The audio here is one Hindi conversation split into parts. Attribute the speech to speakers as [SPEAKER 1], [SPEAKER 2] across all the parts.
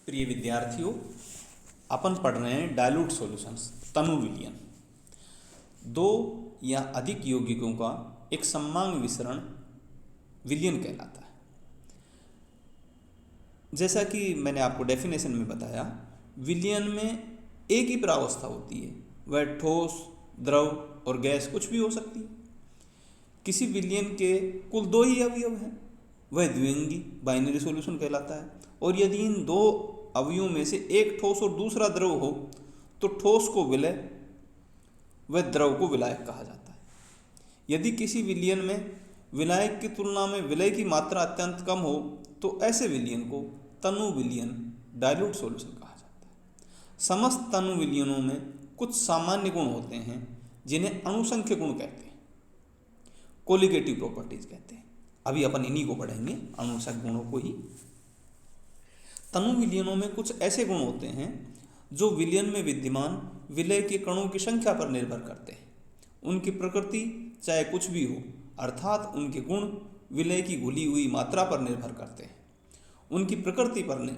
[SPEAKER 1] प्रिय विद्यार्थियों, अपन पढ़ रहे हैं डाइल्यूट सॉल्यूशंस तनु विलयन। दो या अधिक यौगिकों का एक सममांग विसरण विलयन कहलाता है। जैसा कि मैंने आपको डेफिनेशन में बताया, विलयन में एक ही प्रावस्था होती है, वह ठोस, द्रव और गैस कुछ भी हो सकती है। किसी विलयन के कुल दो ही अवयव हैं, वह द्विअंगी बाइनरी सॉल्यूशन कहलाता है। और यदि इन दो अवयवों में से एक ठोस और दूसरा द्रव हो तो ठोस को विलय व द्रव को विलायक कहा जाता है। यदि किसी विलयन में विलायक की तुलना में विलय की मात्रा अत्यंत कम हो तो ऐसे विलयन को तनु विलयन डाइल्यूट सॉल्यूशन कहा जाता है। समस्त तनु विलयनों में कुछ सामान्य गुण होते हैं जिन्हें अणुसंख्य गुण कहते हैं, कोलिगेटिव प्रॉपर्टीज कहते हैं। अभी अपन इन्हीं को पढ़ेंगे, अणुसंख्य गुणों को ही। तनु विलयनों में कुछ ऐसे गुण होते हैं जो विलयन में विद्यमान विलय के कणों की संख्या पर निर्भर करते हैं। उनकी प्रकृति चाहे कुछ भी हो, अर्थात उनके गुण विलय की घुली हुई मात्रा पर निर्भर करते हैं। उनकी प्रकृति पर नहीं,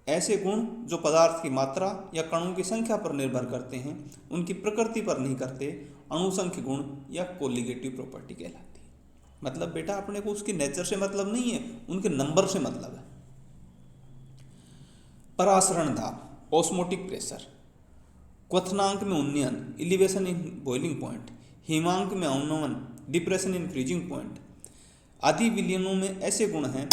[SPEAKER 1] ऐसे गुण जो पदार्थ की मात्रा या कणों की संख्या पर निर्भर करते हैं, उनकी प्रकृति पर नहीं करते, अणुसंख्य गुण या कोलिगेटिव प्रॉपर्टी कहलाती है। मतलब बेटा, अपने को उसके नेचर से मतलब नहीं है, उनके नंबर से मतलब है। परासरण दाब, ऑस्मोटिक प्रेशर, क्वथनांक में उन्नयन, एलिवेशन इन बॉइलिंग पॉइंट, हिमांक में अवनमन, डिप्रेशन इन फ्रीजिंग पॉइंट आदि विलयनों में ऐसे गुण हैं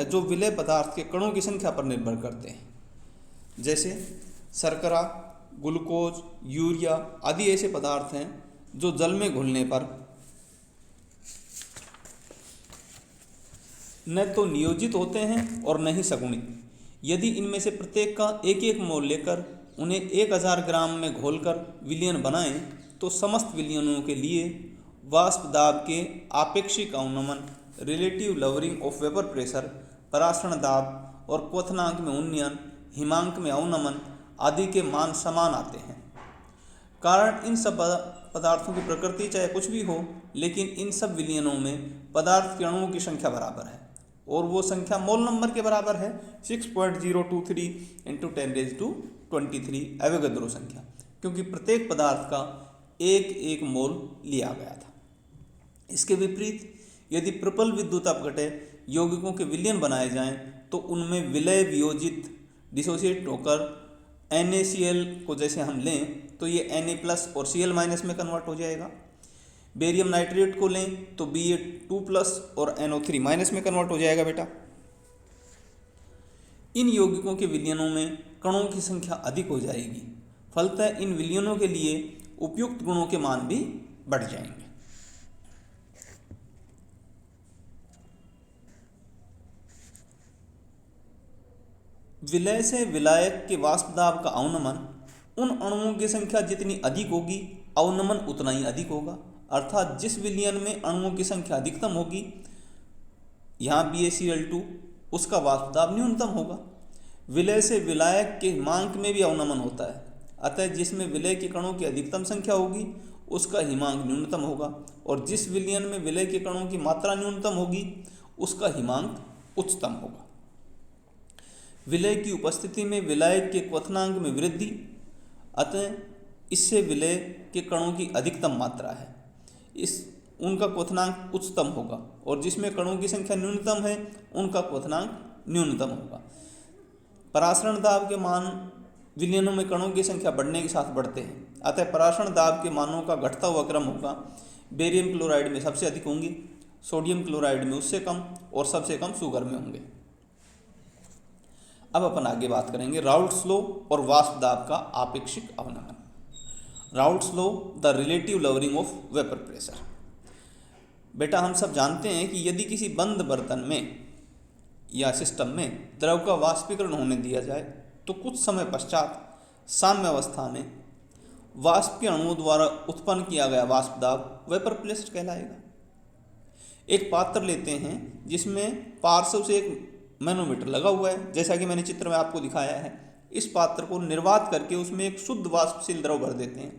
[SPEAKER 1] जो विलय पदार्थ के कणों की संख्या पर निर्भर करते हैं। जैसे शर्करा, ग्लूकोज, यूरिया आदि ऐसे पदार्थ हैं जो जल में घुलने पर न तो नियोजित होते हैं और न ही सगुणित। यदि इनमें से प्रत्येक का एक एक मोल लेकर उन्हें 1000 ग्राम में घोलकर विलयन बनाएं तो समस्त विलयनों के लिए वाष्प दाब के आपेक्षिक अवनमन, relative lowering of vapour pressure, परासरण दाब और क्वथनांक में उन्नयन, हिमांक में अवनमन आदि के मान समान आते हैं। कारण इन सब पदार्थों की प्रकृति चाहे कुछ भी हो, लेकिन इन सब विलयनों में पदार्थ के अणुओं की संख्या बराबर है और वो संख्या मोल नंबर के बराबर है 6.023 × 10⁻23 एवोगैड्रो संख्या, क्योंकि प्रत्येक पदार्थ का एक एक मोल लिया गया था। इसके विपरीत यदि प्रबल विद्युत अपघटय यौगिकों के विलयन बनाए जाएं तो उनमें विलय वियोजित डिसोसिएट होकर NaCl को जैसे हम लें तो ये Na+ और Cl- में कन्वर्ट हो जाएगा। बेरियम नाइट्रेट को लें तो Ba2+ और NO3- में कन्वर्ट हो जाएगा बेटा। इन यौगिकों के विलयनों में कणों की संख्या अधिक हो जाएगी, फलतः इन विलयनों के लिए उपयुक्त गुणों के मान भी बढ़ जाएंगे। विलय से विलायक के वाष्प दाब का अवनमन, उन अणुओं की संख्या जितनी अधिक होगी अवनमन उतना ही अधिक होगा। अर्थात जिस विलयन में अणुओं की संख्या अधिकतम होगी, यहाँ BaCl2, उसका वाष्प दाब न्यूनतम होगा। विलय से विलायक के हिमांक में भी अवनमन होता है, अतः जिसमें विलय के कणों की अधिकतम संख्या होगी उसका हिमांक न्यूनतम होगा, और जिस विलयन में विलय के कणों की मात्रा न्यूनतम होगी उसका हिमांक उच्चतम होगा। विलय की उपस्थिति में विलायक के क्वथनांक में वृद्धि, अतः इससे विलय के कणों की अधिकतम मात्रा है, उनका क्वथनांक उच्चतम होगा, और जिसमें कणों की संख्या न्यूनतम है उनका क्वथनांक न्यूनतम होगा। परासरण दाब के मान विलयनों में कणों की संख्या बढ़ने के साथ बढ़ते हैं, अतः परासरण दाब के मानों का घटता हुआ क्रम होगा। बेरियम क्लोराइड में सबसे अधिक होंगे, सोडियम क्लोराइड में उससे कम और सबसे कम सुगर में होंगे। अब अपन आगे बात करेंगे राउल्ट्स लॉ और वाष्प दाब का आपेक्षिक अवनमन। Raoult's law, the relative lowering of vapour pressure. बेटा, हम सब जानते हैं कि यदि किसी बंद बर्तन में या सिस्टम में द्रव का वाष्पीकरण होने दिया जाए तो कुछ समय पश्चात साम्य अवस्था में वाष्प के अणुओं द्वारा उत्पन्न किया गया वाष्प दाब वेपर प्रेशर कहलाएगा। एक पात्र लेते हैं जिसमें पार्श्व से एक मैनोमीटर लगा हुआ है, जैसा कि मैंने चित्र में आपको दिखाया है। इस पात्र को निर्वात करके उसमें एक शुद्ध वाष्पशील द्रव भर देते हैं,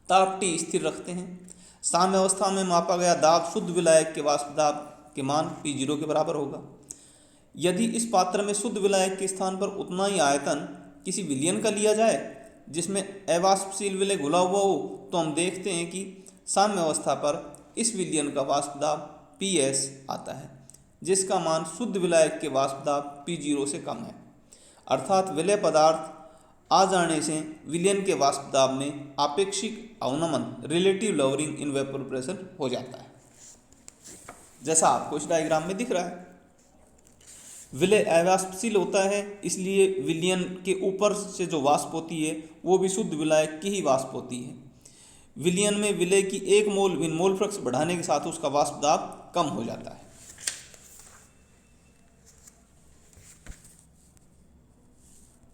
[SPEAKER 1] ताप T स्थिर रखते हैं। साम्य अवस्था में मापा गया दाब शुद्ध विलायक के वाष्प दाब के मान P0 के बराबर होगा। यदि इस पात्र में शुद्ध विलायक के स्थान पर उतना ही आयतन किसी विलयन का लिया जाए जिसमें अवाष्पशील विलय घुला हुआ हो, तो हम देखते हैं कि साम्य अवस्था पर इस विलयन का वाष्प दाब PS आता है, जिसका मान शुद्ध विलायक के वाष्प दाब P0 से कम है। अर्थात विलय पदार्थ आ जाने से विलयन के वाष्प दाब में आपेक्षिक अवनमन relative lowering in vapour pressure हो जाता है, जैसा आपको इस डायग्राम में दिख रहा है। विलय अवाष्पशील होता है, इसलिए विलयन के ऊपर से जो वाष्प होती है वो भी शुद्ध विलायक की ही वाष्प होती है। विलयन में विलय की 1 मोल फ्लक्स बढ़ाने के साथ उसका वाष्प दाब कम हो जाता है।